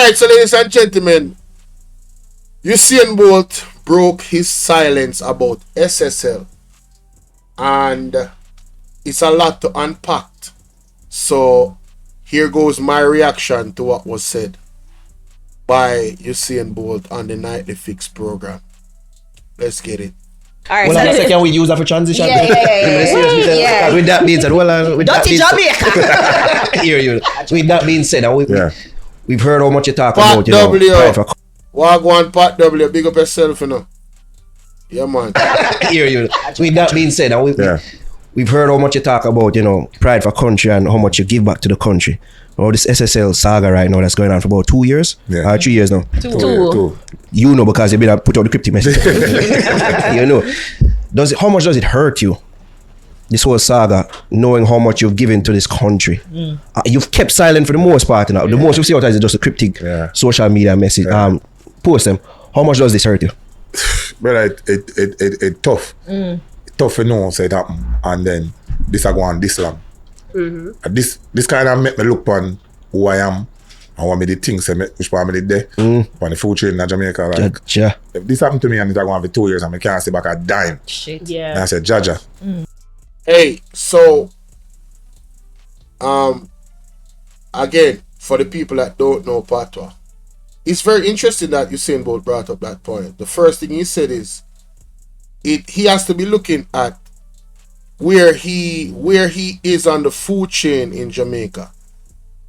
Alright, so ladies and gentlemen, Usain Bolt broke his silence about SSL, and it's a lot to unpack. So here goes my reaction to what was said by Usain Bolt on the Nightly Fix program. Let's get it. Alright, Well, so can we use that for transition? Yeah. With that being said, Dirty Jamaica. Hear you. With that being said, we've heard how much you talk Pat about, W. pride for Wagwan Pat W. Big up yourself, you know. Yeah, man. Hear you. With that being said, we've heard how much you talk about, pride for country and how much you give back to the country. This SSL saga right now that's going on for about 2 years, 3 years now. Two. You know, because you've been put out the cryptic message. How much does it hurt you, this whole saga, knowing how much you've given to this country? You've kept silent for the most part now. The most you see out is just a cryptic social media message. Post them. How much does this hurt you? But it tough. Tough to know say that, and then this I go on this long. This kind of make me look on who I am and what me the things which part me did there on the food chain in Jamaica. Like, if this happened to me and it's going on for 2 years and I can't see back a dime. Shit. Yeah. And I said, Jaja. Hey, so again, for the people that don't know Patois, it's very interesting that Usain Bolt brought up that point. The first thing he said is he has to be looking at where he is on the food chain in Jamaica.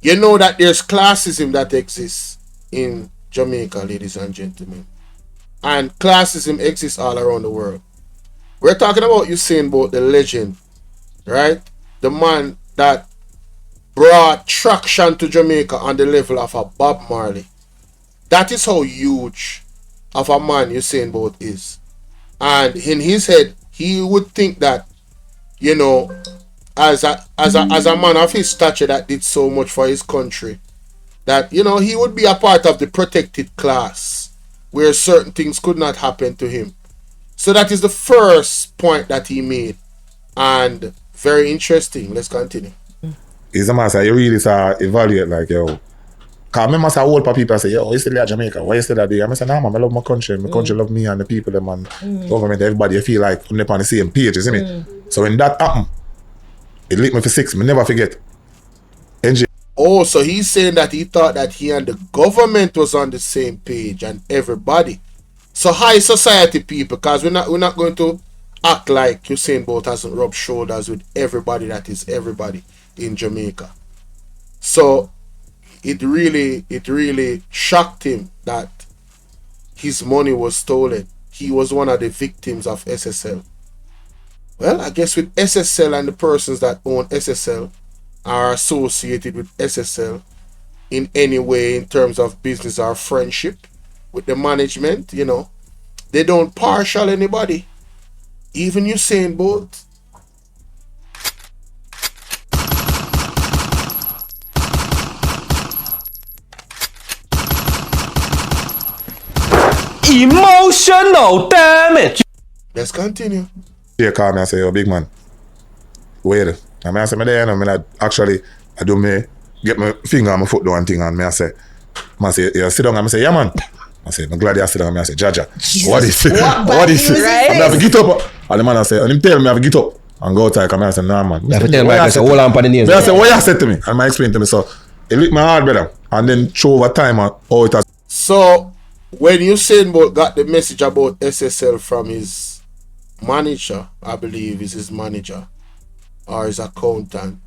You know that there's classism that exists in Jamaica, ladies and gentlemen. And classism exists all around the world. We're talking about Usain Bolt, the legend, right? The man that brought traction to Jamaica on the level of a Bob Marley. That is how huge of a man Usain Bolt is. And in his head, he would think that, as a man of his stature that did so much for his country, that, he would be a part of the protected class where certain things could not happen to him. So that is the first point that he made. And very interesting. Let's continue. It's a matter you really evaluate like, yo. Because I remember some old people say, yo, you still at Jamaica? Why you still at there? I say, nah, man, I love my country. My country love me and the people, them and government, everybody. I feel like I'm on the same page, isn't it? So when that happened, it licked me for 6. I never forget. Oh, so he's saying that he thought that he and the government was on the same page and everybody. So high society people, because we're not going to act like Usain Bolt hasn't rubbed shoulders with everybody that is everybody in Jamaica. So it really shocked him that his money was stolen. He was one of the victims of SSL. Well, I guess with SSL and the persons that own SSL are associated with SSL in any way in terms of business or friendship with the management, they don't partial anybody. Even Usain Bolt. Emotional damage. Let's continue. She called me and say, yo, big man, wait. And I say, I do me, get my finger on my foot down thing, and I say, you sit down, and I say, yeah, man. I say, I'm glad you sit down, and I say, Jaja, what is it? What is it? Right? I have to get up. And the man I say, and him tell me I have to get up and go outside, and I say, nah, man. You have to tell Mike, I say, hold on for the names. I say, what you said to me? And I explained to me, so it licked my heart, brother. And then show over time how it has. So when Usain Bolt got the message about SSL from his manager, I believe is his manager, or his accountant,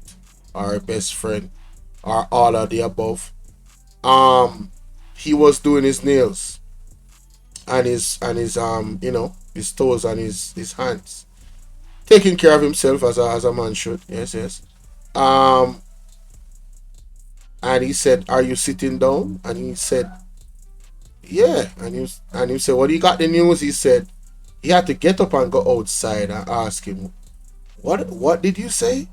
or best friend, or all of the above, he was doing his nails and his his toes and his hands, taking care of himself as a man should. Yes. And he said, "Are you sitting down?" And he said, "Yeah." And he said, "When he got the news," he said he had to get up and go outside and ask him, What did you say?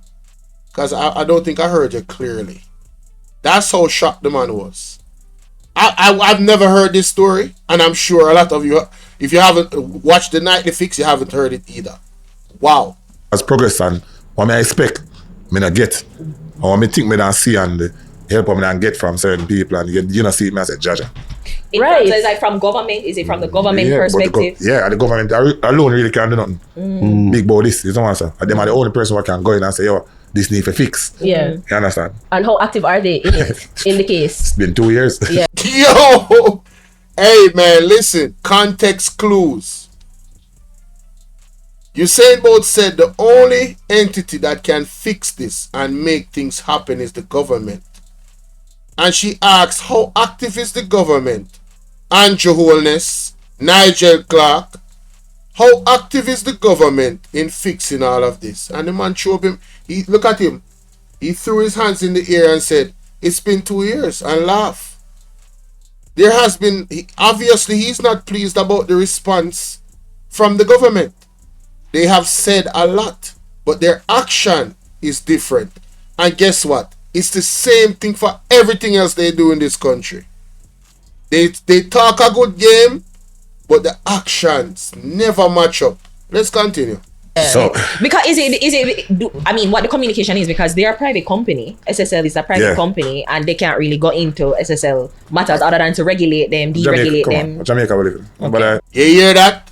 Because I don't think I heard you clearly. That's how shocked the man was. I've never heard this story, and I'm sure a lot of you, if you haven't watched the Nightly Fix, you haven't heard it either. Wow. As progress and what I expect, I not get. Or what I think I don't see and help them and get from certain people and you know see me as a judge. Right. So it's like from government. Is it from the government perspective? The government alone really can't do nothing. Big about this, you know what I'm saying? And them are the only person who can go in and say, yo, this need to fix. Yeah. You understand? And how active are they in it, in the case? It's been 2 years. Yeah. Yo! Hey, man, listen. Context clues. Usain Bolt said the only entity that can fix this and make things happen is the government. And she asks, how active is the government? Andrew Holness, Nigel Clark. How active is the government in fixing all of this? And the man showed him, look at him. He threw his hands in the air and said, it's been 2 years, and laugh. There has been, obviously he's not pleased about the response from the government. They have said a lot, but their action is different. And guess what? It's the same thing for everything else they do in this country. They talk a good game, but the actions never match up. Let's continue. So Because I mean, what the communication is, because they are a private company. SSL is a private company, and they can't really go into SSL matters other than to regulate them, deregulate them. Jamaica, believe it. Okay. But You hear that?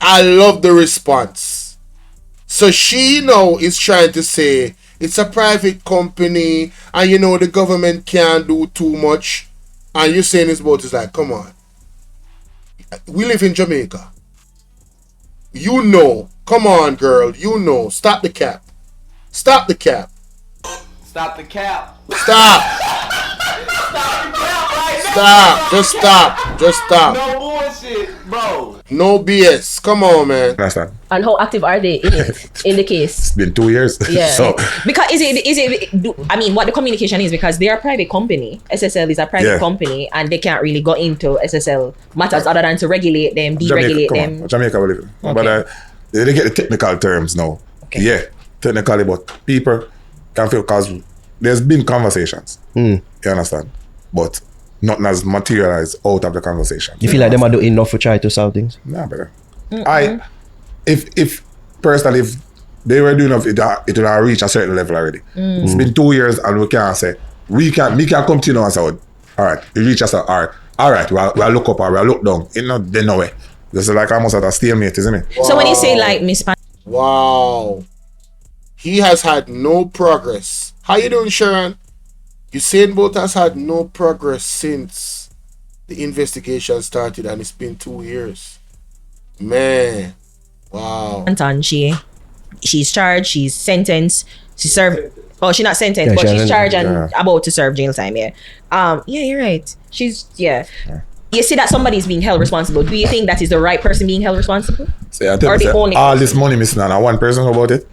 I love the response. So she now is trying to say it's a private company and the government can't do too much. And you're saying this boat is like, come on. We live in Jamaica. Come on, girl. Stop the cap. Stop the cap. Stop the cap. Stop. Stop. Just stop. No bullshit, bro. No BS. Come on, man. understand? And how active are they in it, in the case? It's been 2 years. Yeah. So Because I mean, what the communication is, because they are a private company. SSL is a private company, and they can't really go into SSL matters other than to regulate them, deregulate them. Jamaica, believe it. Okay. But they get the technical terms now. Okay. Yeah, technically, but people can feel because there's been conversations. You understand? But nothing has materialized out of the conversation. You feel like them are doing enough to try to solve things? Nah, brother. If personally, if they were doing enough, it would have reached a certain level already. It's been 2 years and we can't say, me can come to you now and say, all right, you reach us, all right, we'll look up or we'll look down. It's not, there's no way. This is like almost at a stalemate, isn't it? So when you say like Miss Wow. He has had no progress. How you doing, Sharon? Usain Bolt has had no progress since the investigation started, and it's been 2 years. Man. Wow. Panton, she's charged, she's sentenced, she served. Oh, she's not sentenced, Yeah, but she she's hasn't- charged and about to serve jail time. Yeah. Yeah, you're right. You see that somebody's being held responsible. Do you think that is the right person being held responsible? So I tell Or you, the only all this money missing and one person about it.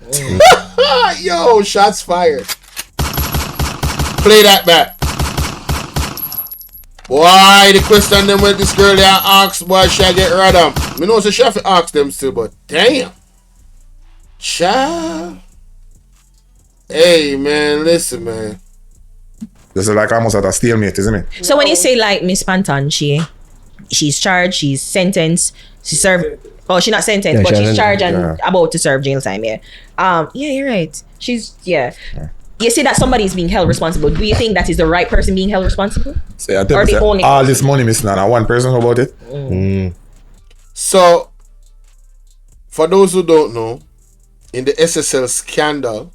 Yo, shots fired. Play that back. Why the question them when this girl there asked why should I get rid of them? Me know so she have to ask them still, but damn. Child. Hey man, listen man. This is like almost at a stalemate, isn't it? So when you say like Miss Panton, she's charged, she's sentenced, she served. Oh, she's not sentenced, Yeah, but she she's hasn't- charged and about to serve jail time. Yeah. Yeah, you're right. You see that somebody's being held responsible. Do you think that is the right person being held responsible? So I tell Or you, the only all this money missing and one person about it. So for those who don't know, in the SSL scandal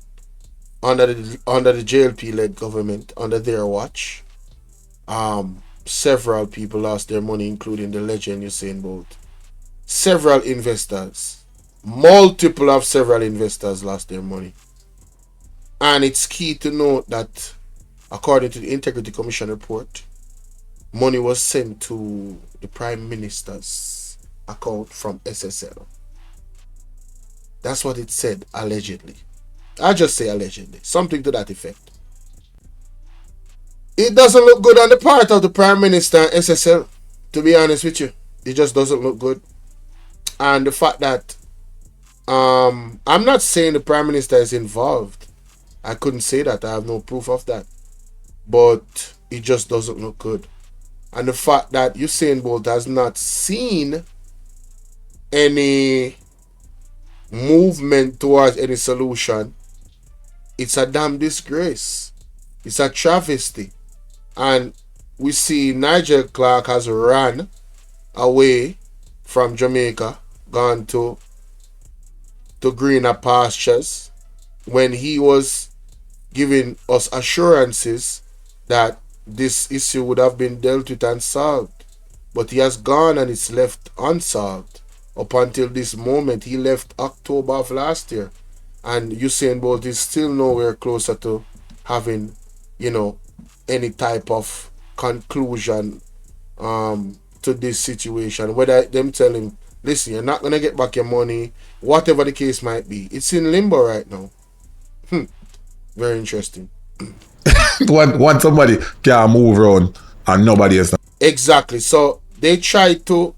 under the JLP led government, under their watch, several people lost their money, including the legend Usain Bolt. Several investors, several investors lost their money. And it's key to note that according to the Integrity Commission report, money was sent to the Prime Minister's account from SSL. That's what it said, allegedly. I just say allegedly. Something to that effect. It doesn't look good on the part of the Prime Minister and SSL, to be honest with you. It just doesn't look good. And the fact that I'm not saying the Prime Minister is involved. I couldn't say that. I have no proof of that. But it just doesn't look good. And the fact that Usain Bolt has not seen any movement towards any solution, it's a damn disgrace. It's a travesty. And we see Nigel Clark has run away from Jamaica, gone to greener pastures, when he was giving us assurances that this issue would have been dealt with and solved. But he has gone and it's left unsolved. Up until this moment, he left October of last year. And Usain Bolt is still nowhere closer to having, any type of conclusion to this situation. Whether them tell him, listen, you're not going to get back your money, whatever the case might be. It's in limbo right now. Very interesting. When somebody can move around and nobody else. Exactly. So they tried to,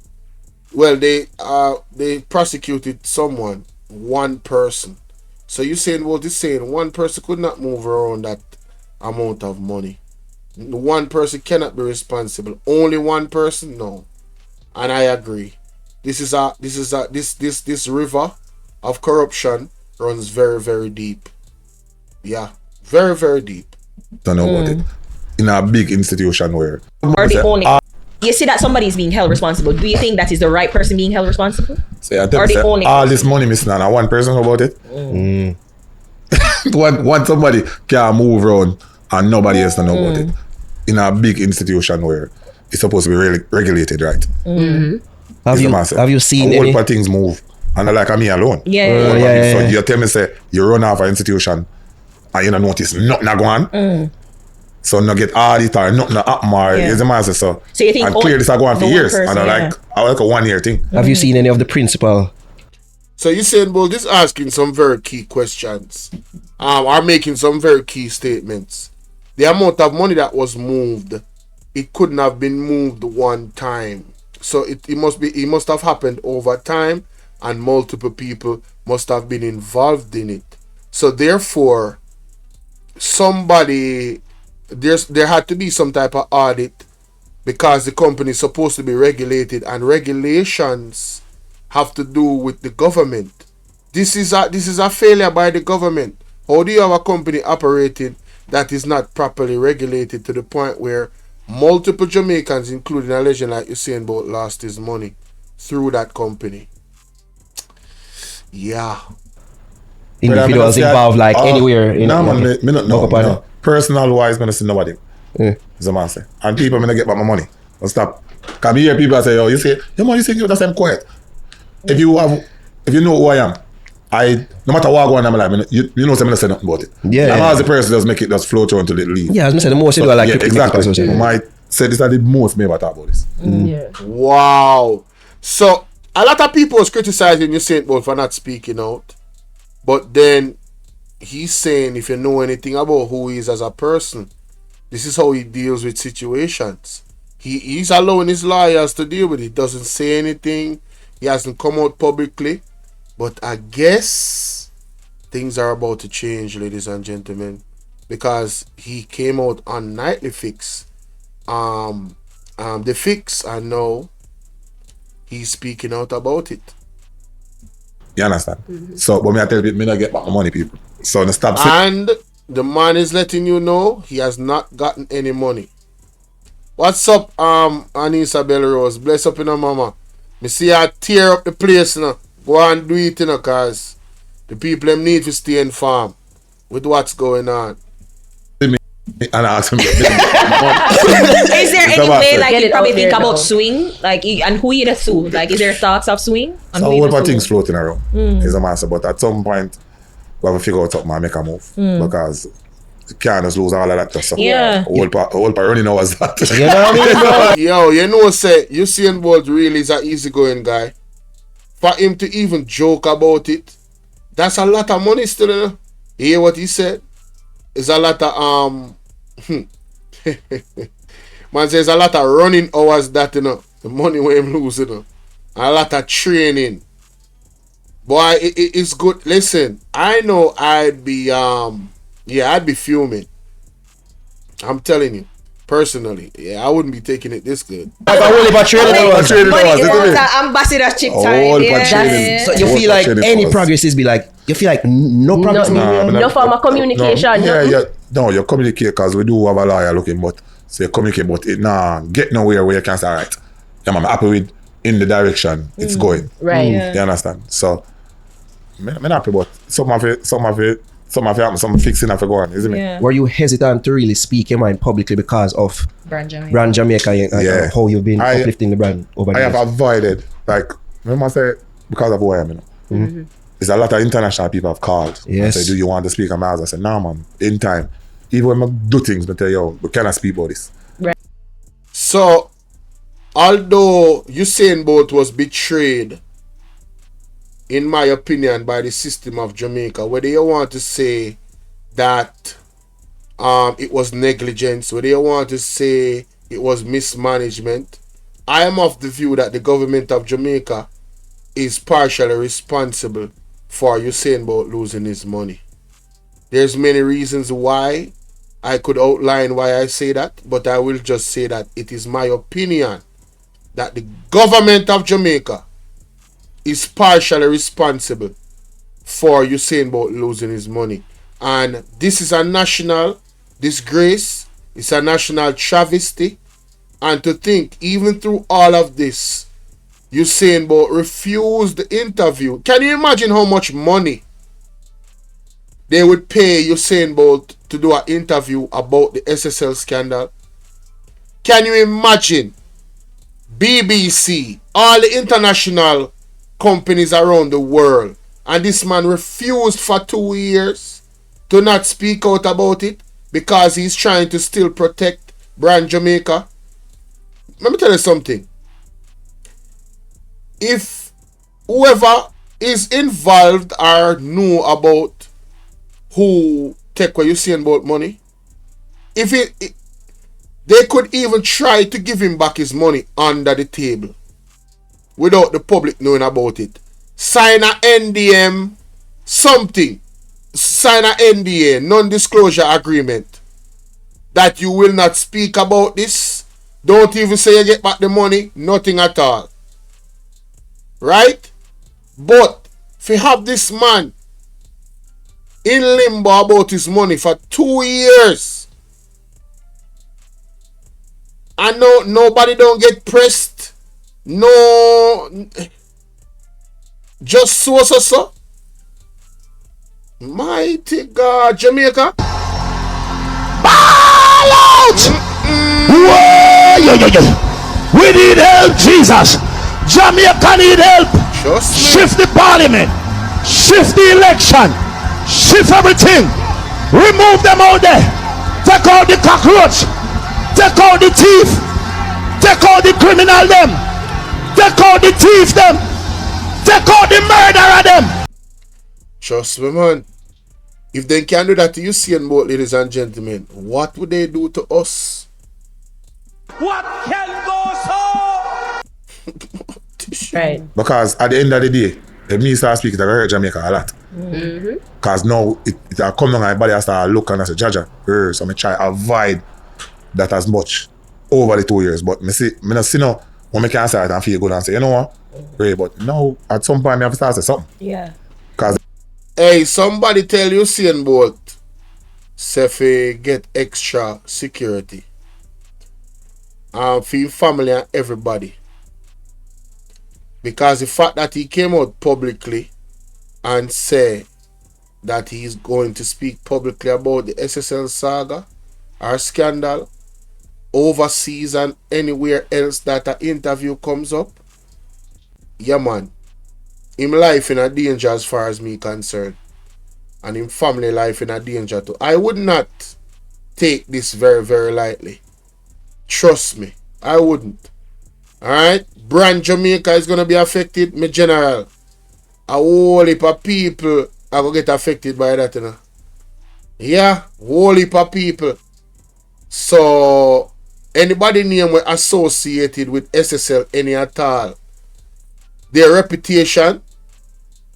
they prosecuted someone, one person. So you saying, this saying one person could not move around that amount of money. One person cannot be responsible. Only one person, no. And I agree. This river of corruption runs very, very deep. Yeah, very, very deep. Don't know about it. In a big institution where Or the only you see that somebody is being held responsible. Do you think that is the right person being held responsible? So I tell you, only all this money missing and one person about it. When somebody can move around and nobody else know about it. In a big institution where it's supposed to be regulated, right? Have you seen all any? things move and I like me alone. Yeah. So you tell me say you run off an institution and you don't notice nothing going on. So no get audit or nothing happen or you see what so you think and clear this are going for years person, and I like a 1 year thing. Have you seen any of the principal? So Usain Bolt is asking some very key questions, are making some very key statements. The amount of money that was moved, it couldn't have been moved one time. So it must have happened over time, and multiple people must have been involved in it. So therefore, there had to be some type of audit, because the company is supposed to be regulated, and regulations have to do with the government. This is a failure by the government. How do you have a company operating that is not properly regulated to the point where multiple Jamaicans, including a legend like Usain Bolt, lost his money through that company? Yeah. Individuals involved anywhere in me not know. Personal wise, I don't see nobody. Is a man say. And people may not get back my money. Don't stop. Can you hear people say, you say, you think you're the same quiet. If you know who I am, no matter what going on, I'm like, you know, I'm not say nothing about it. Yeah. And as the person does make it just flow through until it leave. Yeah, I was saying the most you do like exactly. I might say this are the most me ever talk about this. Yeah. Wow. So a lot of people was criticizing Usain Bolt for not speaking out. But then he's saying, if you know anything about who he is as a person, this is how he deals with situations. He's allowing his lawyers to deal with it. He doesn't say anything. He hasn't come out publicly. But I guess things are about to change, ladies and gentlemen, because he came out on Nightly Fix, the Fix, and now he's speaking out about it. You understand? So, but me I tell you, me not get back my money, people. So, no stop. And the man is letting you know he has not gotten any money. What's up, Anissa Belrose? Bless up in her mama. Me see her tear up the place now. Go and do it, cause the people them need to stay informed with what's going on. And I ask him, Is there any way you probably think about suing? And who you sue? Is there thoughts of suing? So a whole lot of things floating around is a matter, but at some point we have to figure out something and make a move because you can't just lose all of that stuff. Yeah. A whole part running hours that. You know what I mean, bro? Yo, say Usain Bolt really is an easygoing guy. For him to even joke about it, that's a lot of money still, you know? You hear what he said? It's a lot of man says a lot of running hours that, you know, the money we him lose, you know. A lot of training. Boy, it's good. Listen, I know I'd be fuming. I'm telling you. Personally, I wouldn't be taking it this good. Ambassador chip time. So you feel like any progress is be like, you feel like no progress? No form of communication. Yeah. No, you communicate because we do have a lawyer looking, but say communicate, but it get nowhere where you can say, all right, yeah, man, I'm happy with in the direction it's going. Right. You understand? So, I'm happy, but some of it, some fixing have to go on, isn't it? Yeah. Were you hesitant to really speak your mind publicly because of Brand Jamaica. brand Jamaica and how you've been uplifting the brand over the I years? have avoided, like, remember I say, because of who I am, you know. There's a lot of international people have called. Yes. And say, do you want to speak on my house? I said, nah, man, in time. Even when I do things, I tell you, yo, we cannot speak about this. So, although Usain Bolt was betrayed, in my opinion, by the system of Jamaica, whether you want to say that it was negligence, whether you want to say it was mismanagement, I am of the view that the government of Jamaica is partially responsible for Usain Bolt losing his money. There's many reasons why. I could outline why I say that, but I will just say that it is my opinion that the government of Jamaica is partially responsible for Usain Bolt losing his money. And this is a national disgrace. It's a national travesty. And to think, even through all of this, Usain Bolt refused the interview. Can you imagine how much money they would pay Usain Bolt to do an interview about the SSL scandal? Can you imagine BBC, all the international companies around the world, and this man refused for 2 years to not speak out about it because he's trying to still protect brand Jamaica? Let me tell you something. If whoever is involved or know about who take away Usain Bolt money, they could even try to give him back his money under the table without the public knowing about it. Sign a NDM, something. Sign a NDA, non-disclosure agreement, that you will not speak about this. Don't even say you get back the money, nothing at all. Right? But if you have this man in limbo about his money for 2 years, and nobody don't get pressed, no, just so. Mighty God, Jamaica. Ball out! Whoa, we need help, Jesus. Jamaica need help. Just Shift the parliament. Shift the election. Shift everything. Remove them out there. Take out the cockroach. Take out the thief. Take out the criminal them. Take out the thief them. Take out the murderer them. trust me, man. If they can do that to Usain Bolt, ladies and gentlemen, what would they do to us? What can go so? Right. Because at the end of the day, if me start speaking, I hurt Jamaica a lot. Because now it come on, my body has to look and I say, Jaja, so I try avoid that as much over the 2 years. But me not see now when I can start and feel good and say, you know what? Right, but now at some point I have to start say something. Yeah. Because Hey, somebody tell Usain Bolt, say fi get extra security. For your family and everybody. Because the fact that he came out publicly and say that he's going to speak publicly about the SSL saga or scandal overseas and anywhere else that an interview comes up, yeah man, him life in a danger as far as me concerned, and him family life in a danger too. I would not take this very, very lightly. Trust me, I wouldn't. Alright? Brand Jamaica is gonna be affected, me general. A whole heap of people are gonna get affected by that, you know. Yeah, whole heap of people. So anybody name we associated with SSL any at all, their reputation,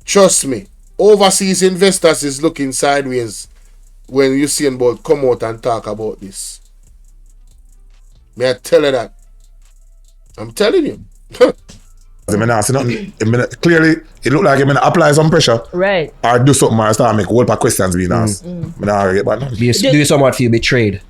trust me, overseas investors is looking sideways when Usain Bolt come out and talk about this. May I tell you that? I'm telling you. I mean, I see nothing. I mean, clearly, it look like I mean, apply some pressure. Right. Or do something or start make a whole lot of questions being asked. I mean, I get back now. Do you somewhat feel betrayed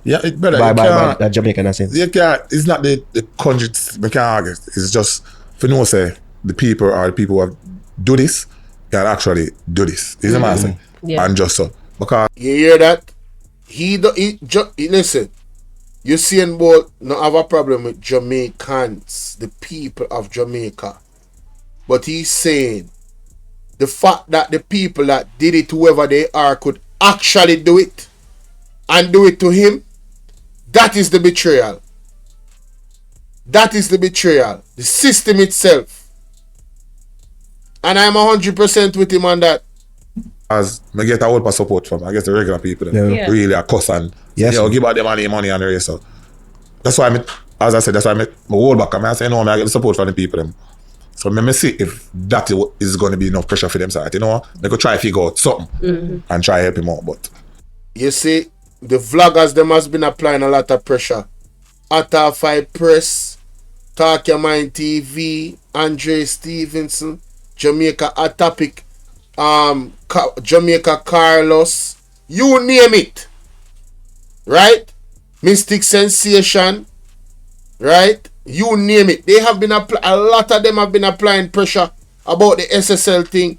Yeah, it better. by You can't- that Jamaican accent? You can't, it's not the country, we can't argue. It's just, if you know, say, the people who have do this, can actually do this. You know what I'm saying? Yeah. And just so. Because You hear that? Listen, Usain Bolt not have a problem with Jamaicans, the people of Jamaica. But he's saying the fact that the people that did it, whoever they are, could actually do it and do it to him, that is the betrayal. That is the betrayal. The system itself. And I'm 100% with him on that. as I get a whole lot of support from, I guess the regular people, them, Yeah. really a cuss and Yes. give out them money and the rest. So that's why as I said, that's why I hold back. I say, no, I get the support from the people. Them. So let me see if that is going to be enough pressure for them. So, they could try to figure out something and try to help him out. But You see, the vloggers them has been applying a lot of pressure. Atafai Press, Talk Your Mind TV, Andre Stevenson, Jamaica Atopic, Jamaica Carlos, you name it. Right? Mystic Sensation, right? You name it. They have been a lot of them have been applying pressure about the SSL thing.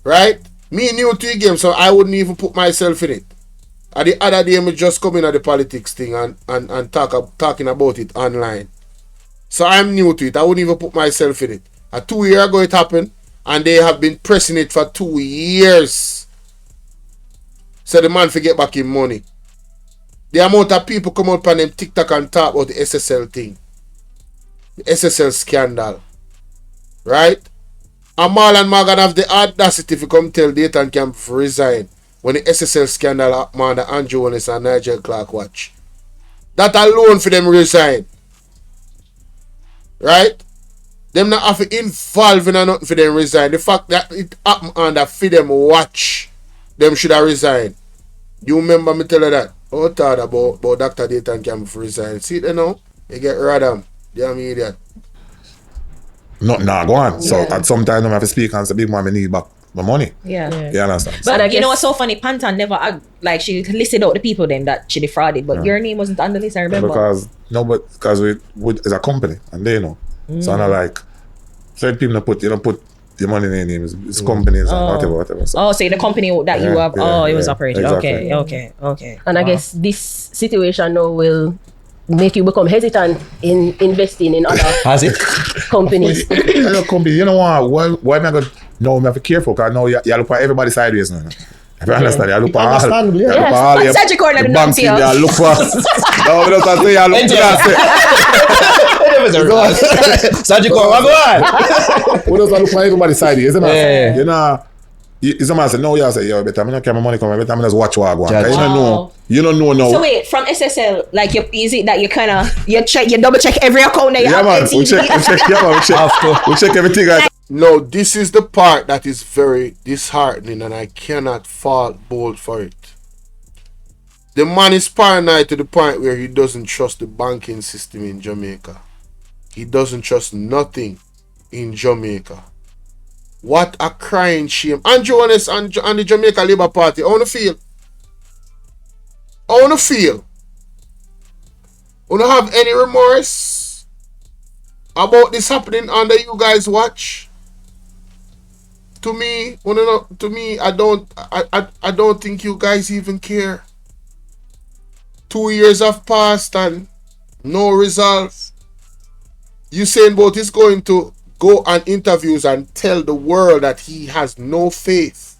Right? Me new to the game, so I wouldn't even put myself in it. And the other day, me just come in at the politics thing and talking about it online. So I'm new to it. I wouldn't even put myself in it. 2 years ago it happened, and they have been pressing it for 2 years. So the man forget back him money. The amount of people come up on them TikTok and talk about the SSL thing. The SSL scandal. Right? Amal and Morgan have the audacity to come tell Dayton Camp to resign when the SSL scandal happened under Andrew Holness and Nigel Clark watch. That alone for them resign. Right? Them not have to involve in nothing for them resign. The fact that it happened under for them watch, them should have resigned. You remember me tell you that? Oh, thought about Dr. Dayton Camp for resign. See it now? You get rid of them. Damn idiot. nothing now go on. So at some time I have to speak and say, big man, I need back my money. Yeah. You understand? But I you know guess- what's so funny? Pantan never she listed out the people then that she defrauded, but your name wasn't on the list. I remember. Because we it's a company and they know. So I'm not like certain people don't put your money in their names. It's companies and whatever. So. Oh, say the company that you have. It was operating. Exactly. Okay. And I guess this situation now will make you become hesitant in investing in other Has it? companies. You know what? Why am I going to have to be careful? Because now you look at everybody sideways now. If you understand, you look at all. Understandable, yeah. You look at all Yes. Such a corner the to banks, knock you you. look for. No, we don't have to say you look for. Surgical, what go on? We don't look for everybody sideways, isn't it? Yeah. You know. Someone say, no, you say, yo, better, I'm not carry my money come, better, I'm just watch what I go on. Judge. You don't know now. So wait, from SSL, like is it that you kind of you double check every account that you Yeah, have? man, on we TV? check, we check everything. No, this is the part that is very disheartening, and I cannot fault Bolt for it. The man is paranoid to the point where he doesn't trust the banking system in Jamaica. He doesn't trust nothing in Jamaica. What a crying shame. Andrew Holness and the Jamaica Labour Party, I want to feel. You don't have any remorse about this happening under you guys' watch? To me, I don't think you guys even care. 2 years have passed and no result. Usain Bolt is going to go on interviews and tell the world that he has no faith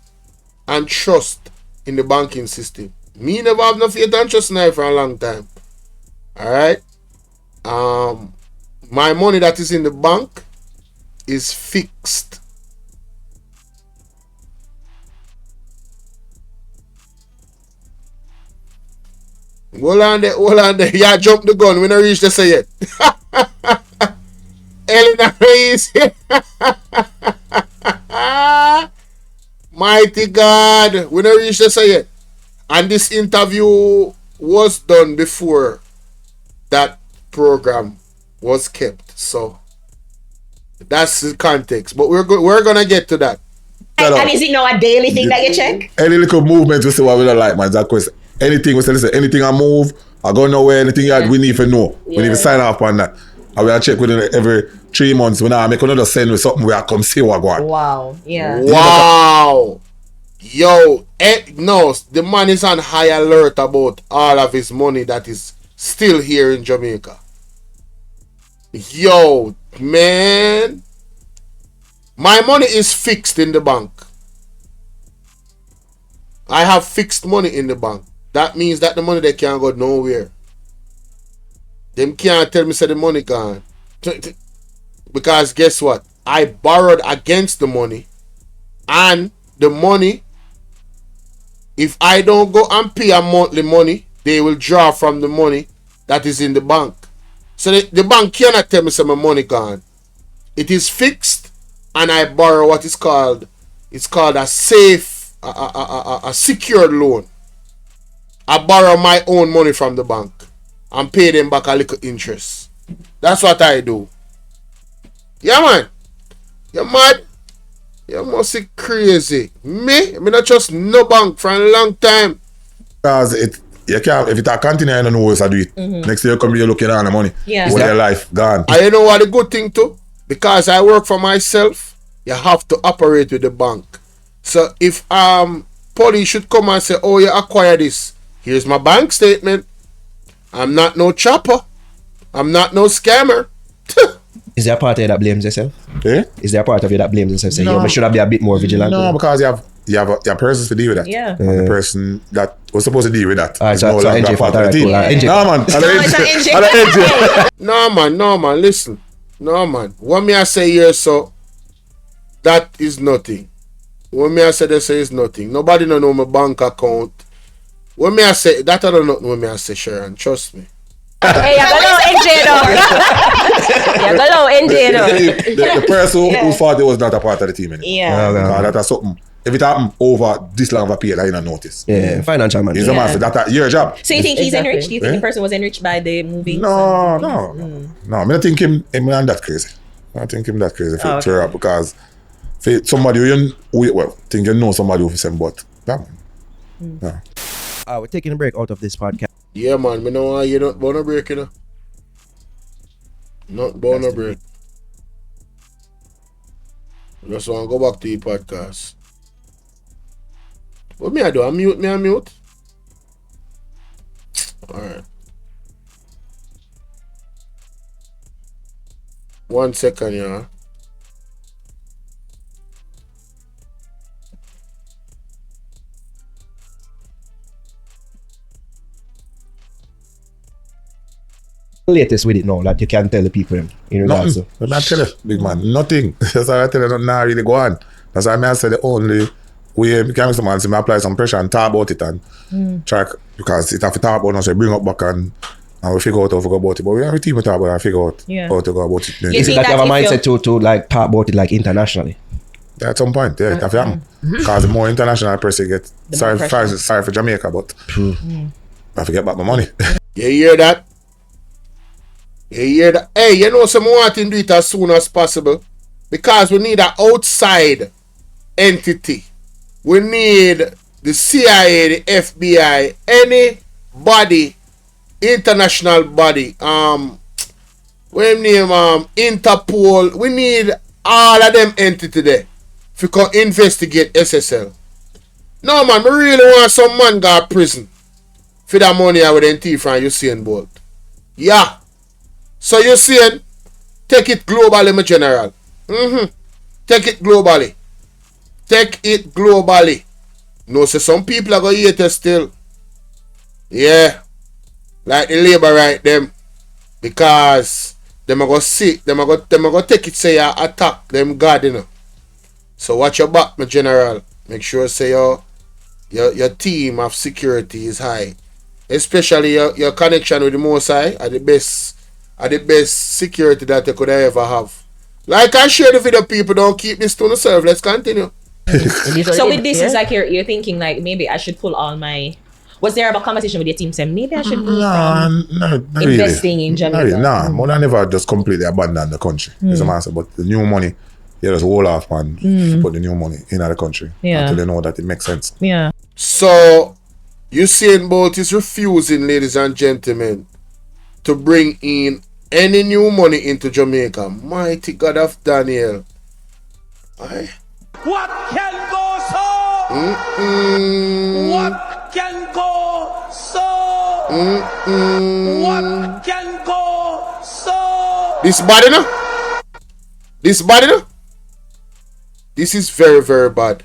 and trust in the banking system. Me never have no faith and trust now for a long time. Alright? My money that is in the bank is fixed. Hold on there. Yeah, jump the gun. We don't reach the say yet. Elena Reyes. Mighty God. We don't reach the say yet. And this interview was done before that program was kept. So That's the context. But we're gonna get to that. And is it now a daily thing that you check? Any little movement we say what we don't like, man. That question. Anything we say, listen, anything I move, I go nowhere, anything you we need to know. We need to sign off on that. And we check with it every 3 months. When I make another send with something where I come see what going. Wow. Yeah. Wow. Yo, no, the man is on high alert about all of his money that is still here in Jamaica. Yo, man. My money is fixed in the bank. I have fixed money in the bank. That means that the money they can't go nowhere. Them can't tell me say the money gone. Because guess what? I borrowed against the money. And the money, if I don't go and pay a monthly money, they will draw from the money that is in the bank. So the bank cannot tell me say my money gone. It is fixed. And I borrow what is called, it's called a safe, a secured loan. I borrow my own money from the bank and pay them back a little interest. That's what I do. Yeah, man. You mad? You must be crazy. Me? I mean, I trust no bank for a long time. Because you can't, if it a continue, you don't know what to do it. Next year you come here looking at the money. Yeah. What your life gone. And you know what the good thing too? Because I work for myself, you have to operate with the bank. So if police should come and say, oh, you acquire this, here's my bank statement. I'm not no chopper. I'm not no scammer. Is there a part of you that blames yourself? Eh? Is there a part of you that blames yourself? Say, No. yo, we should have been a bit more vigilant. No, because you have persons to deal with that. Yeah. And the person that was supposed to deal with that Alright, is so no longer NJ part for of the that, team. cool, alright, NJ. No, man. it's an NJ. No, man. Listen. No, man. What me I say here, so that is nothing. What me I say, they say is nothing. Nobody don't know my bank account. What me I say, that I don't know what me I say, Sharon. Trust me. Hey, you go NJ though. You go NJ though. The person who thought it was not a part of the team anymore. Yeah. Because that's something. If it happened over this long of a period, I didn't notice. Yeah, financial man. He's a man, so that's your job. So you think he's Exactly. enriched? Do you think the person was enriched by the moving? No. I don't think him not that crazy. I don't think him that crazy for cheer up because for somebody think you know somebody who Usain Bolt. Yeah, man. We're taking a break out of this podcast. Yeah, man. Me know why you not born a break, you know. Not born a break. Just want to go back to the podcast. What me I do? I mute? Alright. 1 second, yeah. Latest with it now that you can tell the people in regards to. Nothing. I tell you, big man, nothing. That's why I tell you, nothing really go on. That's why I say the only way we can make someone see apply some pressure and talk about it and try, because it have to talk about it, so bring up back and we figure out how to go about it. But we have a team to talk about it and figure out how to go about it. You Is it think that you have a that if mindset to like talk about it like internationally? At some point, yeah, it have to happen. Because the more international person get, sorry for Jamaica, but I have to get back my money. You hear that? You hear that? Hey, you know some want to do it as soon as possible. Because we need an outside entity. We need the CIA, the FBI, anybody, international body, what name, Interpol. We need all of them entity there to come investigate SSL. No, man, we really want some man go to prison for that money I with them thief from Usain Bolt. Yeah. So you see, take it globally, my general. Take it globally. Take it globally. No, so some people are going to hate us still. Yeah. Like the labor right them. Because them are going to see, them are going to take it, say, attack them God, you know. So watch your back, my general. Make sure, say, your team of security is high. Especially your connection with the Most High are the best security that you could ever have. Like I share the video, people don't keep this to themselves. Let's continue. So with this, is like you're thinking like maybe I should pull all my Was there ever a conversation with your team saying maybe I should move No, not really. investing in Jamaica? Nah, more than never just completely abandon the country. Is a master. But the new money, just hold off, man. Put the new money in the country until you know that it makes sense. Yeah. So, Usain Bolt is refusing, ladies and gentlemen, to bring in any new money into Jamaica. Mighty God of Daniel. Aye. What can go so? What can go so? What can go so? This bad, no? This bad, no? This is very, very bad.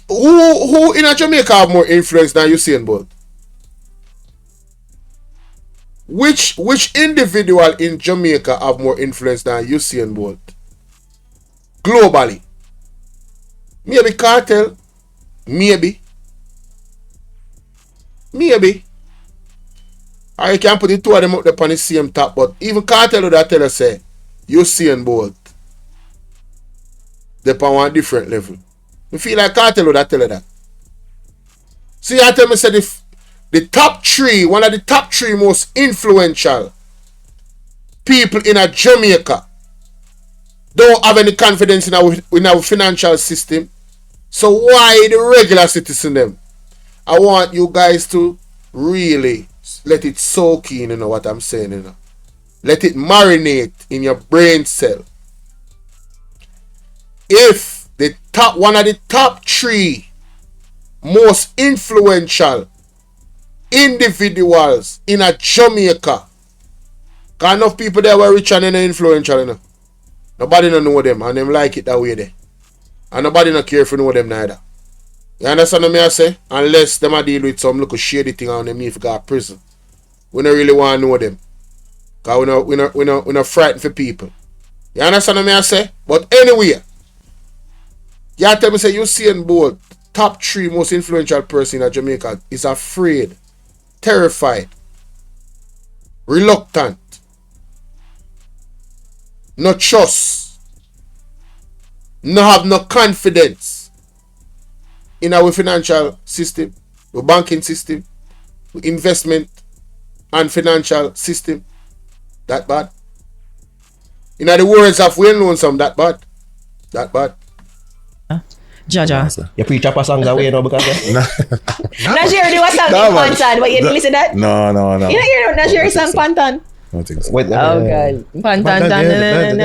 Who in Jamaica have more influence than Usain Bolt? Which individual in Jamaica have more influence than Usain Bolt? Globally. Maybe Cartel. Maybe. Or you can put the two of them up there on the same top, but even Cartel would tell us say Usain Bolt. They're on a different level. You feel like Cartel would tell you that. See, I tell me say the top three, one of the top three most influential people in a Jamaica don't have any confidence in our financial system. So why the regular citizen them? I want you guys to really let it soak in, you know what I'm saying, you know. Let it marinate in your brain cell. If one of the top three most influential individuals in a Jamaica, because enough people there were rich and influential, you know. Nobody don't know them and them like it that way there. And nobody not care if you know them neither. You understand what I say? Unless them a deal with some little shady thing on them if you got prison. We don't really want to know them. Because we not frightened for people. You understand what I say? But anyway, you tell me say Usain Bolt, top three most influential person in Jamaica, is afraid, terrified, reluctant, no trust, no have no confidence in our financial system, the banking system, the investment and financial system. That bad. In the words of Wayne Lonesome, that bad. That bad. Jaja. You preach up a song that way, you know, because Najir do a song in Pantan, but you didn't listen to that? No. You don't hear Najir song Pantan? I don't think so. Wait, Oh God. Pantan. I'm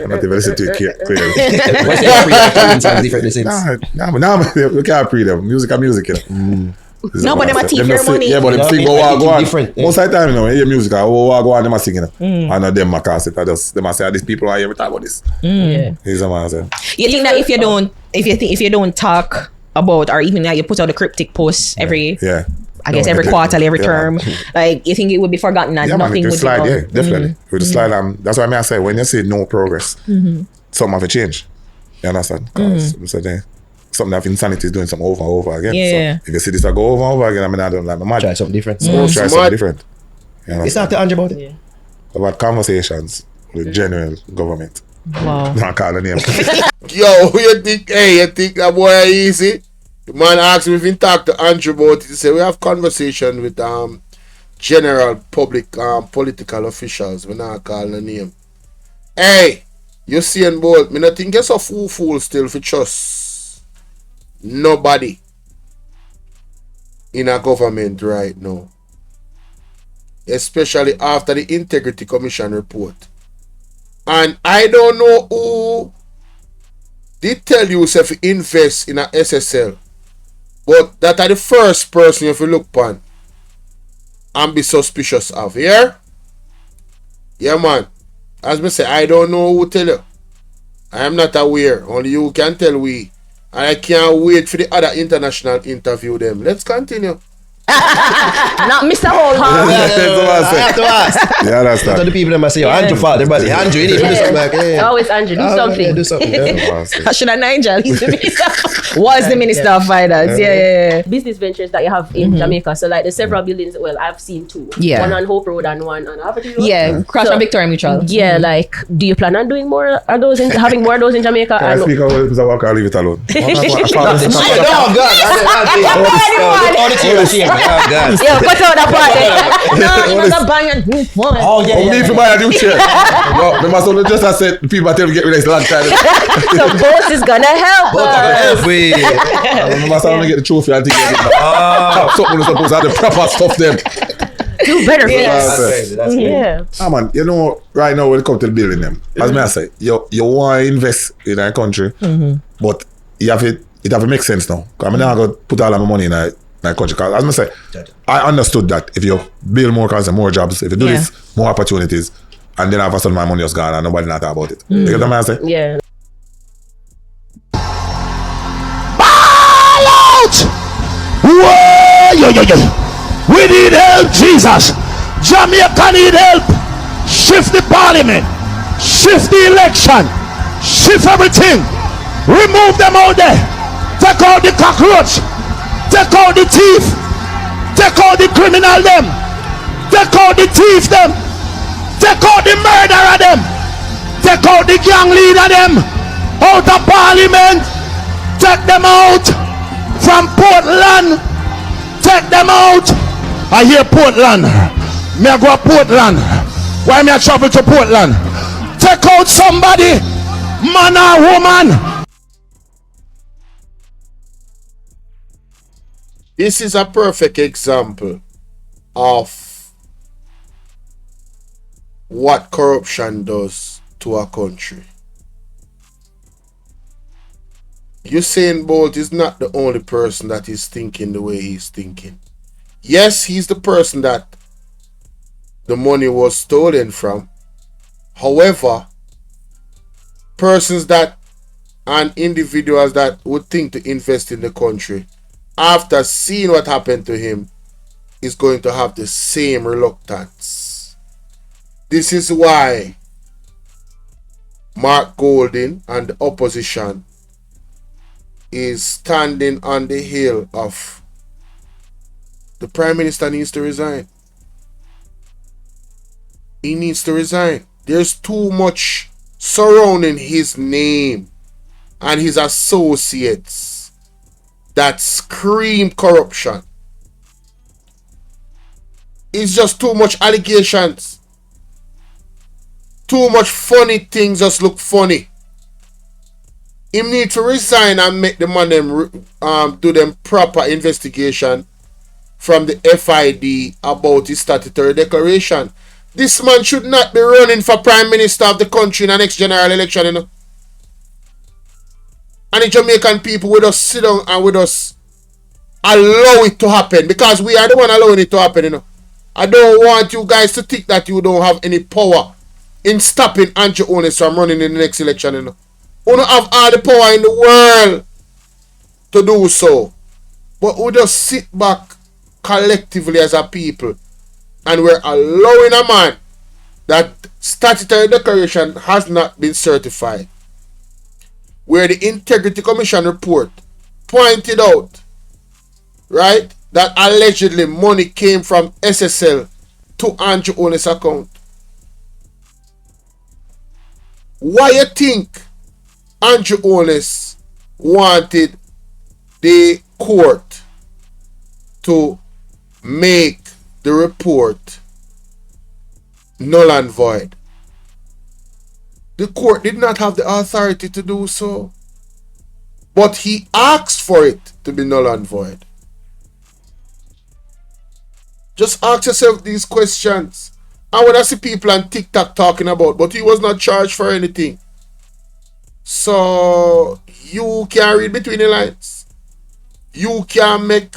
not even listening to it clearly. what's your preach songs different since? Nah, we can't pre them. Music, you know. No, but them a thief your money. Yeah, but them sing go on. Different, yeah. Most of the time, you know, when you hear music, go on, them a singing. And not them, cause it just them a say these people are here. We talk about this. Yeah. He's a man say. You think that if you don't talk about, or even that you put out a cryptic post every I guess every quarterly, every term, like you think it would be forgotten and nothing would slide, be done. yeah, definitely. With the slide, that's why I say when you say no progress, something have to change. You understand? Because something of insanity is doing something over and over again. Yeah. So if you see this I go over and over again, I mean I don't like my mind. Try something different. So try something different. You It's not to Andrew about it. Yeah. I've had conversations with general government. Wow. Not call the name. Yo, you think that boy easy? The man asked me if he talked to Andrew about it. He said we have conversation with general public political officials. We not call the name. Hey, Usain Bolt, me not think you're so fool still for trust nobody in a government right now. Especially after the Integrity Commission report. And I don't know who did tell you if you invest in a SSL. But that are the first person you have to look upon and be suspicious of. Yeah? Yeah, man. As me say, I don't know who tell you. I am not aware. Only you can tell we. And I can't wait for the other international interview them. Let's continue. Not Mr. Bolt. I have to ask. Yeah, that's So the that. people them say, yo, Andrew fought them, but Andrew, you need to do something like, hey. Always Andrew, do something. Do something. Yeah. Should have Nigel. He's the minister. Was the minister of finance. Yeah. Business ventures that you have in Jamaica. So like the several buildings, well, I've seen 2. Yeah. One on Hope Road and one on Harvard Road. Yeah. Crash on Victoria Mutual. Yeah, like, do you plan on doing more of those, having more of those in Jamaica? Can I And speak about because I can't leave it alone. Oh, God. All the tears here. Oh, God. yeah, cut out that part. No, you must buy a new phone. Oh, I need to buy a new chair. No, the master just I said the people tell me get rid of this long time. So both is gonna help us. Wait. The master want to get the trophy and take it. Something supposed to have the proper stuff them. Do better for That's us. crazy. That's crazy. Yeah. Ah man, you know, right now when it comes to the building them, as me I say, you want to invest in a country, but it have to make sense now. Because I'm not going to put all of my money in a country. Because as I say, I understood that if you build more cars and more jobs, if you do this, more opportunities, and then all of a sudden my money is gone and nobody not talk about it. You get what I say? Yeah. Ball out! Whoa, yo. We need help, Jesus. Jamaica need help. Shift the parliament. Shift the election. Shift everything. Remove them out there. Take out the cockroach. Take out the thief. Take out the criminal them. Take out the thief them. Take out the murderer them. Take out the gang leader them. Out of parliament. Take them out. From Portland. Take them out. I hear Portland. Me I go to Portland. Why me I travel to Portland? Take out somebody, man or woman. This is a perfect example of what corruption does to a country. Usain Bolt is not the only person that is thinking the way he's thinking. Yes, he's the person that the money was stolen from. However, persons that and individuals that would think to invest in the country after seeing what happened to him is going to have the same reluctance. This is why Mark Golding and the opposition is standing on the hill of the Prime Minister needs to resign. He needs to resign. There's too much surrounding his name and his associates that scream corruption. It's just too much allegations. Too much funny things just look funny. He need to resign and make the man them do them proper investigation from the FID about his statutory declaration. This man should not be running for Prime Minister of the country in the next general election, you know. And the Jamaican people will just sit down and with us allow it to happen, because we are the one allowing it to happen, you know. I don't want you guys to think that you don't have any power in stopping Andrew Holness from running in the next election, you know. We don't have all the power in the world to do so. But we just sit back collectively as a people and we're allowing a man that statutory declaration has not been certified, where the Integrity Commission report pointed out, right, that allegedly money came from SSL to Andrew Holness' account. Why you think Andrew Holness wanted the court to make the report null and void? The court did not have the authority to do so, but he asked for it to be null and void. Just ask yourself these questions. And what I see people on TikTok talking about, but he was not charged for anything. So you can read between the lines. You can make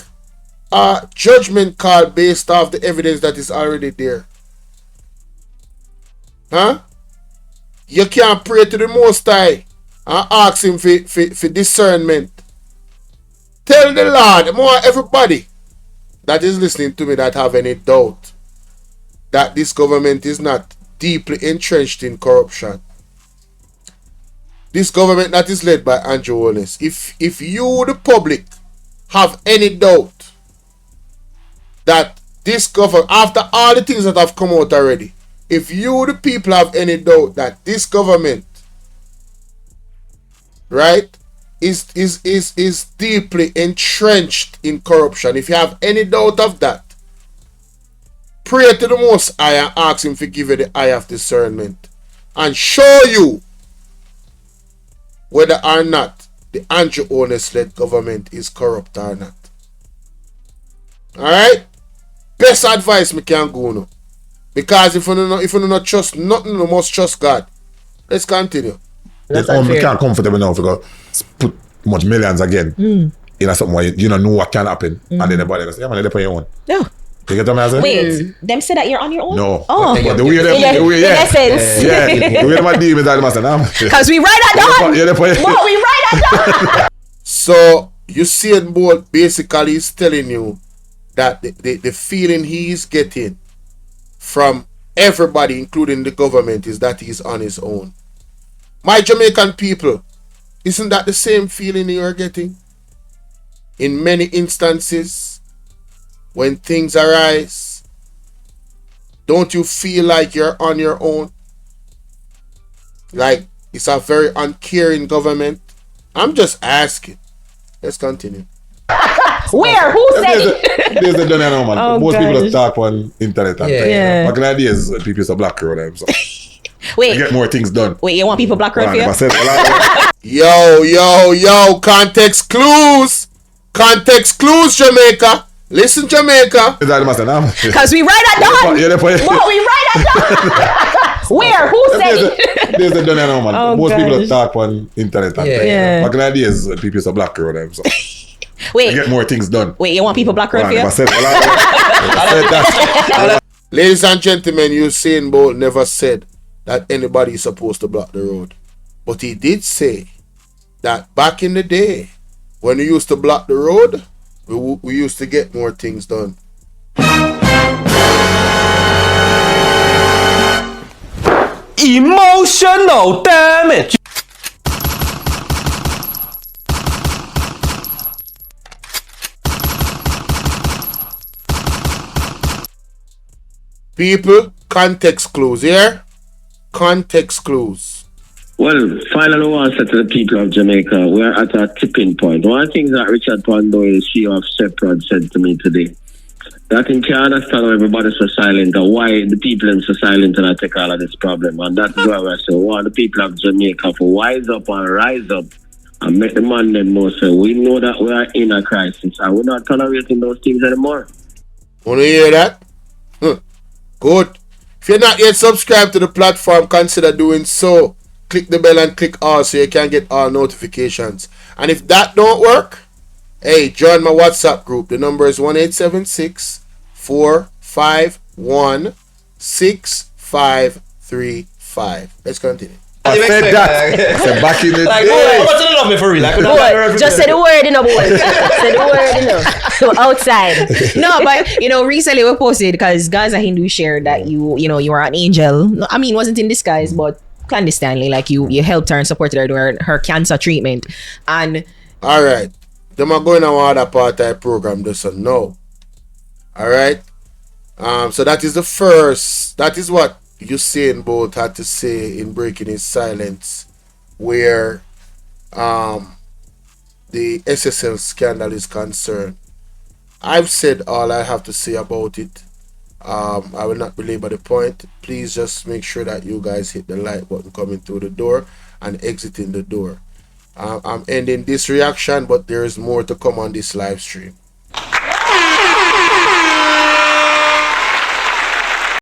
a judgment call based off the evidence that is already there. Huh? You can't pray to the Most High and ask him for discernment. Tell the Lord, more everybody, that is listening to me that have any doubt that this government is not deeply entrenched in corruption. This government that is led by Andrew Holness. If you, the public, have any doubt that this government, after all the things that have come out already, if you, the people, have any doubt that this government, right, is deeply entrenched in corruption, if you have any doubt of that, pray to the Most High and ask Him to give you the eye of discernment and show you whether or not the Andrew Holness-led government is corrupt or not. Alright? Best advice me can go now. Because if you do not trust nothing, you must trust God. Let's continue. We can't comfortable now to put much millions again in something where you don't know what can happen. And then everybody goes, yeah man, they're on your own. No. You get what I'm saying? Wait, them say that you're on your own? No. Oh. But the way them, In essence. the way them deal with that, Because we ride at dawn. Yeah, But we ride at dawn. So, Usain Bolt basically is telling you that the feeling he is getting from everybody, including the government, is that he's on his own. My Jamaican people, isn't that the same feeling you are getting? In many instances, when things arise, don't you feel like you're on your own? Like it's a very uncaring government? I'm just asking. Let's continue. Where? Who said it? There's a done now, man. Oh, most people gosh. that talk on internet and Yeah. back in the days, people used to block road them, so Wait. you get more things done. Wait, you want people black road for you? Yo, context clues. Context clues, Jamaica. Listen, Jamaica. Because we ride at dawn. But we ride at dawn. Where? Who said it? There's a done now, man. Oh, most people gosh. that talk on internet and Yeah. back in the days, people used to block road them, so Wait. you get more things done. Wait, you want people black road for you? Ladies and gentlemen, Usain Bolt never said that anybody is supposed to block the road. But he did say that back in the day, when we used to block the road, we used to get more things done. Emotional damage. People, context clues here. Context clues. Well, finally, I want to say to the people of Jamaica, we are at a tipping point. One of the things that Richard Pandoy, CEO of Seprod, said to me today, that he can't understand why everybody's so silent or why the people are so silent and I take all of this problem. And that's why I say, we want the people of Jamaica to wise up and rise up and make the man them know. So we know that we are in a crisis and we're not tolerating those things anymore. Want to hear that? Good. If you're not yet subscribed to the platform, consider doing so. Click the bell and click all so you can get all notifications. And if that don't work, hey, join my WhatsApp group. The number is 1-876-451-6535. Let's continue. I said that. So back in the Like, day. boy, what's the love me for real? Like, Boy, just say the word, you know, boy. Say the word, you know. So outside. No, but recently we posted because Gaza Hindu shared that you were an angel. I mean, wasn't in disguise, but clandestinely, like you helped her and supported her during her cancer treatment. And All right. Them are going on other part-time program, just so no. All right. So that is the first. That is what Usain Bolt had to say in breaking his silence, where the SSL scandal is concerned. I've said all I have to say about it. I will not belabor the point. Please just make sure that you guys hit the like button coming through the door and exiting the door. I'm ending this reaction, but there is more to come on this live stream.